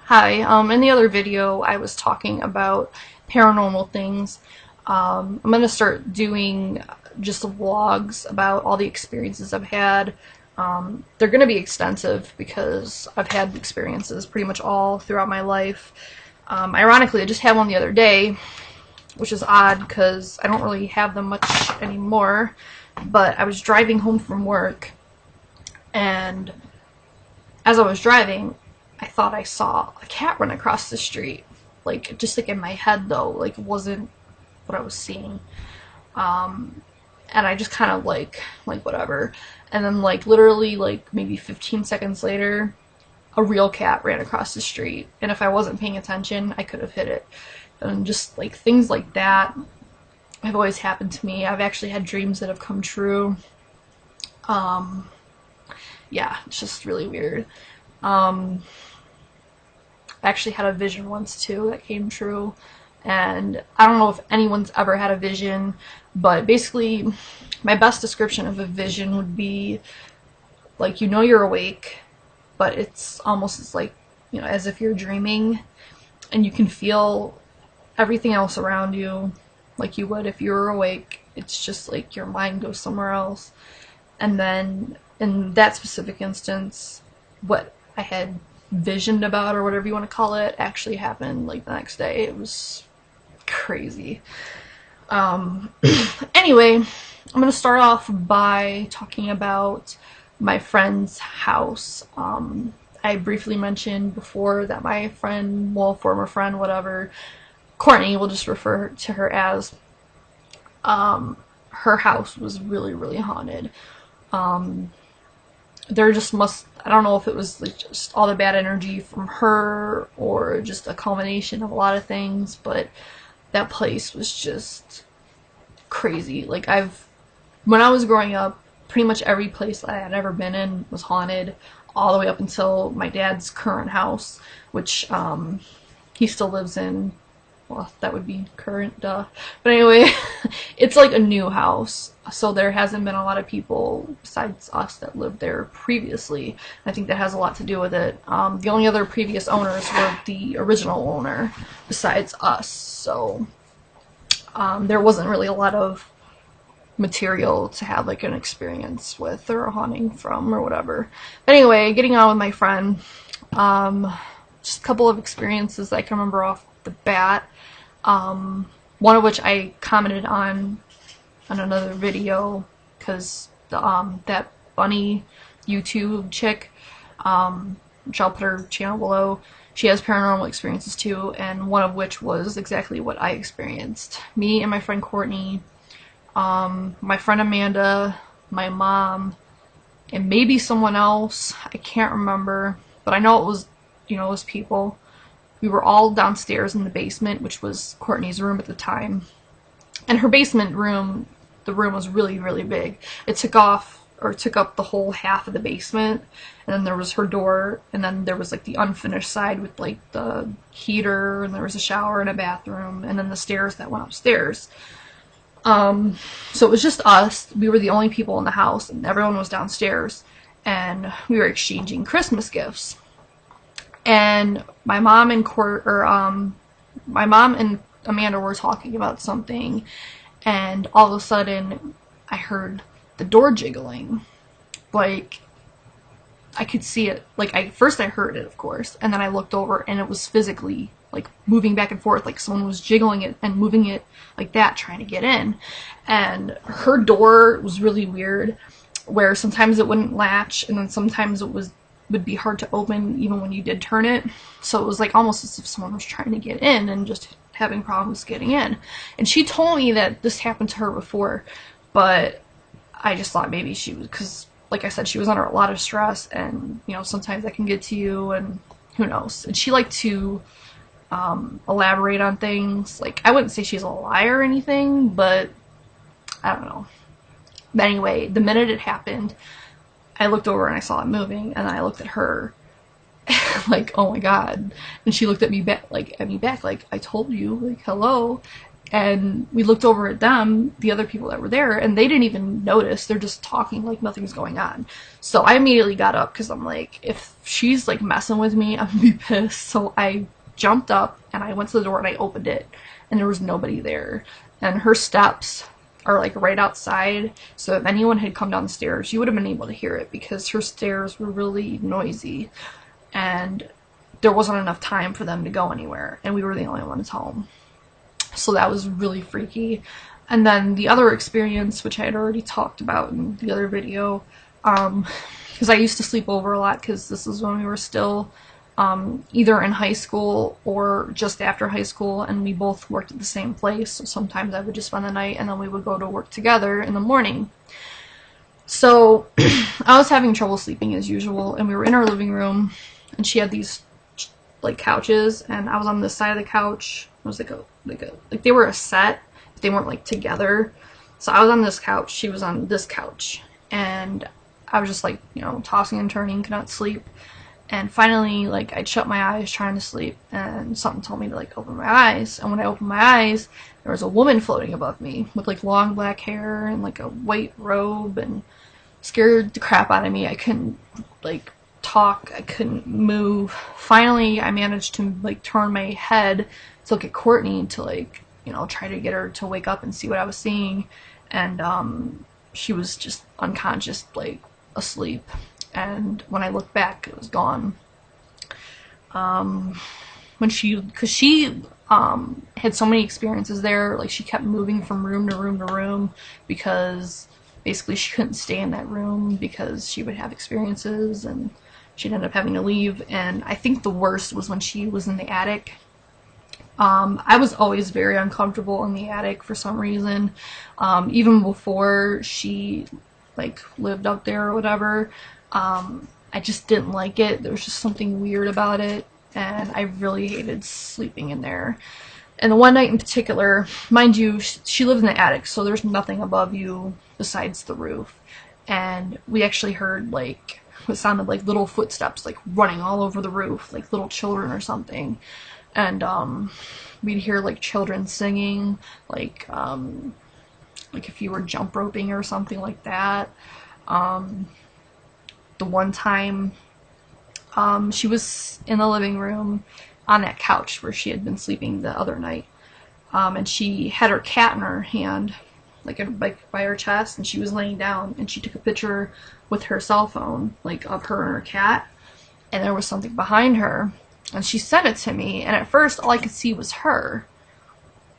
Hi, in the other video I was talking about paranormal things. I'm gonna start doing just vlogs about all the experiences I've had. They're gonna be extensive because I've had experiences pretty much all throughout my life. Ironically, I just had one the other day, which is odd because I don't really have them much anymore, but I was driving home from work, and as I was driving, I thought I saw a cat run across the street. Like, just like in my head though, like it wasn't what I was seeing. And I just kind of like whatever. And then like literally like maybe 15 seconds later, a real cat ran across the street. And if I wasn't paying attention, I could have hit it. And just like things like that have always happened to me. I've actually had dreams that have come true. Yeah, it's just really weird. I actually had a vision once too that came true, and I don't know if anyone's ever had a vision, but basically my best description of a vision would be like, you know, you're awake, but it's almost as like, you know, as if you're dreaming, and you can feel everything else around you like you would if you were awake. It's just like your mind goes somewhere else. And then in that specific instance, what I had visioned about, or whatever you want to call it, actually happened like the next day. It was crazy. Anyway, I'm gonna start off by talking about my friend's house. I briefly mentioned before that my friend, well, former friend, whatever, Courtney, we'll just refer to her as, her house was really, really haunted. There just must, I don't know if it was like just all the bad energy from her or just a culmination of a lot of things, but that place was just crazy. Like, when I was growing up, pretty much every place I had ever been in was haunted, all the way up until my dad's current house, which he still lives in. Well, that would be current, duh. But anyway, it's like a new house, so there hasn't been a lot of people besides us that lived there previously. I think that has a lot to do with it. The only other previous owners were the original owner besides us, so there wasn't really a lot of material to have like an experience with or a haunting from or whatever. But anyway, getting on with my friend, just a couple of experiences I can remember off the bat. One of which I commented on another video, because that bunny YouTube chick, which I'll put her channel below, she has paranormal experiences too, and one of which was exactly what I experienced. Me and my friend Courtney, my friend Amanda, my mom, and maybe someone else, I can't remember, but I know it was, you know, it was people. We were all downstairs in the basement, which was Courtney's room at the time. And her basement room, the room was really, really big. It took up the whole half of the basement. And then there was her door, and then there was like the unfinished side with like the heater, and there was a shower and a bathroom, and then the stairs that went upstairs. So it was just us. We were the only people in the house, and everyone was downstairs. And we were exchanging Christmas gifts. And my mom and Amanda were talking about something, and all of a sudden I heard the door jiggling. Like, I could see it. Like, first I heard it, of course, and then I looked over, and it was physically like moving back and forth, like someone was jiggling it and moving it like that, trying to get in. And her door was really weird, where sometimes it wouldn't latch, and then sometimes it would be hard to open even when you did turn it. So it was like almost as if someone was trying to get in and just having problems getting in. And she told me that this happened to her before, but I just thought maybe she was, because like I said, she was under a lot of stress, and you know, sometimes that can get to you, and who knows. And she liked to elaborate on things. Like, I wouldn't say she's a liar or anything, but I don't know. But anyway, the minute it happened, I looked over and I saw it moving, and then I looked at her like, oh my god. And she looked at me back, like I told you, like, hello. And we looked over at them, the other people that were there, and they didn't even notice. They're just talking like nothing's going on. So I immediately got up because I'm like, if she's like messing with me, I'm gonna be pissed. So I jumped up and I went to the door and I opened it, and there was nobody there. And her steps are like right outside, so if anyone had come down the stairs, you would have been able to hear it because her stairs were really noisy, and there wasn't enough time for them to go anywhere, and we were the only ones home. So that was really freaky. And then the other experience, which I had already talked about in the other video, because I used to sleep over a lot, because this is when we were still either in high school or just after high school, and we both worked at the same place. So sometimes I would just spend the night and then we would go to work together in the morning. So I was having trouble sleeping as usual, and we were in our living room, and she had these like couches, and I was on this side of the couch. It was like they were a set, but they weren't like together. So I was on this couch, she was on this couch, and I was just like, you know, tossing and turning, could not sleep. And finally, like, I'd shut my eyes trying to sleep, and something told me to like open my eyes. And when I opened my eyes, there was a woman floating above me with like long black hair and like a white robe, and scared the crap out of me. I couldn't like talk, I couldn't move. Finally, I managed to like turn my head to look at Courtney to like, you know, try to get her to wake up and see what I was seeing. And she was just unconscious, like asleep. And when I looked back, it was gone. Because she had so many experiences there, like she kept moving from room to room to room, because basically she couldn't stay in that room because she would have experiences and she'd end up having to leave. And I think the worst was when she was in the attic. I was always very uncomfortable in the attic for some reason. Even before she like lived up there or whatever. I just didn't like it. There was just something weird about it, and I really hated sleeping in there. And the one night in particular, mind you, she lived in the attic, so there's nothing above you besides the roof. And we actually heard like what sounded like little footsteps like running all over the roof, like little children or something. And we'd hear like children singing, like if you were jump roping or something like that. The one time she was in the living room on that couch where she had been sleeping the other night, and she had her cat in her hand, like by her chest, and she was laying down, and she took a picture with her cell phone, like of her and her cat, and there was something behind her, and she sent it to me, and at first all I could see was her,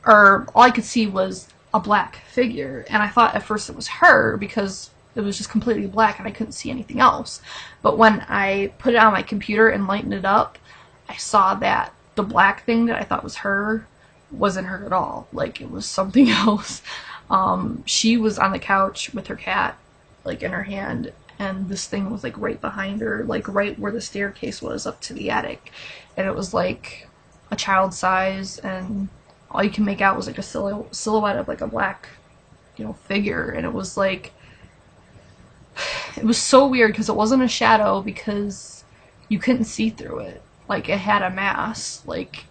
or all I could see was a black figure, and I thought at first it was her because it was just completely black and I couldn't see anything else. But when I put it on my computer and lightened it up, I saw that the black thing that I thought was her wasn't her at all. Like, it was something else. She was on the couch with her cat, like, in her hand, and this thing was, like, right behind her, like, right where the staircase was up to the attic. And it was, like, a child size, and all you can make out was, like, a silhouette of, like, a black, you know, figure. And it was, like, it was so weird because it wasn't a shadow, because you couldn't see through it. Like, it had a mask. Like,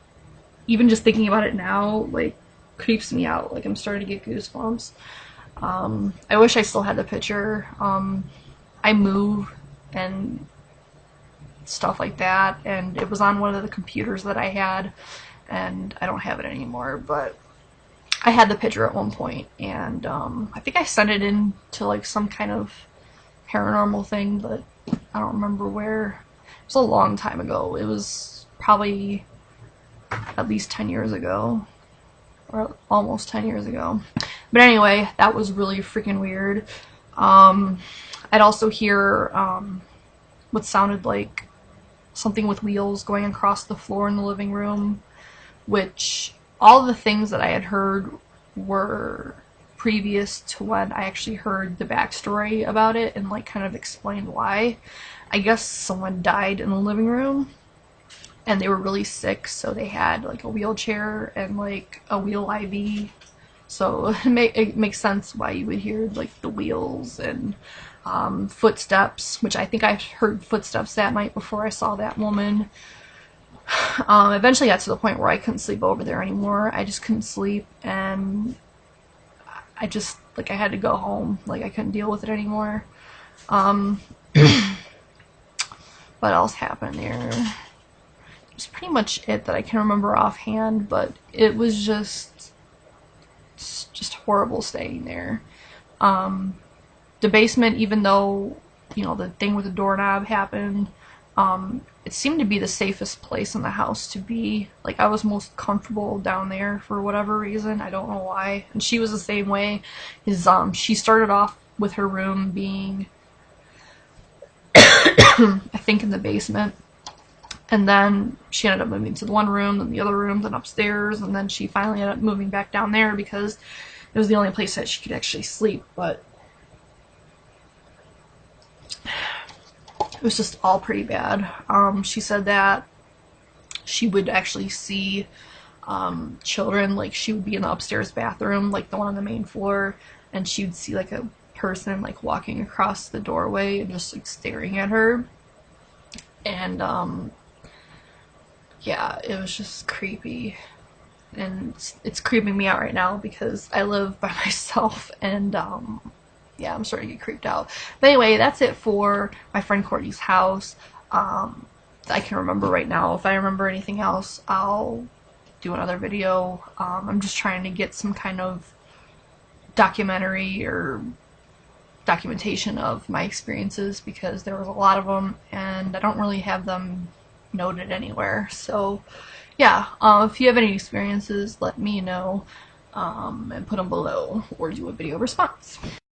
even just thinking about it now, like, creeps me out. Like, I'm starting to get goosebumps. I wish I still had the picture. I move and stuff like that, and it was on one of the computers that I had, and I don't have it anymore, but I had the picture at one point, and I think I sent it in to like some kind of paranormal thing, but I don't remember where. It was a long time ago. It was probably at least 10 years ago, or almost 10 years ago. But anyway, that was really freaking weird. I'd also hear what sounded like something with wheels going across the floor in the living room, which all the things that I had heard were previous to when I actually heard the backstory about it and like kind of explained why. I guess someone died in the living room and they were really sick, so they had like a wheelchair and like a wheel IV. So it makes sense why you would hear like the wheels and footsteps, which I think I heard footsteps that night before I saw that woman. Eventually got to the point where I couldn't sleep over there anymore. I just couldn't sleep, and I just, like, I had to go home. Like, I couldn't deal with it anymore. What else happened there? It's pretty much it that I can remember offhand, but it was just horrible staying there. The basement, even though, you know, the thing with the doorknob happened, it seemed to be the safest place in the house to be. Like, I was most comfortable down there for whatever reason. I don't know why. And she was the same way. She started off with her room being, I think, in the basement. And then she ended up moving to the one room, then the other room, then upstairs, and then she finally ended up moving back down there because it was the only place that she could actually sleep. But it was just all pretty bad. She said that she would actually see children, like, she would be in the upstairs bathroom, like the one on the main floor, and she would see, like, a person, like, walking across the doorway and just, like, staring at her. And yeah, it was just creepy, and it's creeping me out right now because I live by myself, and yeah, I'm starting to get creeped out. But anyway, that's it for my friend Courtney's house. I can remember right now. If I remember anything else, I'll do another video. I'm just trying to get some kind of documentary or documentation of my experiences because there was a lot of them and I don't really have them noted anywhere. So yeah, if you have any experiences, let me know and put them below or do a video response.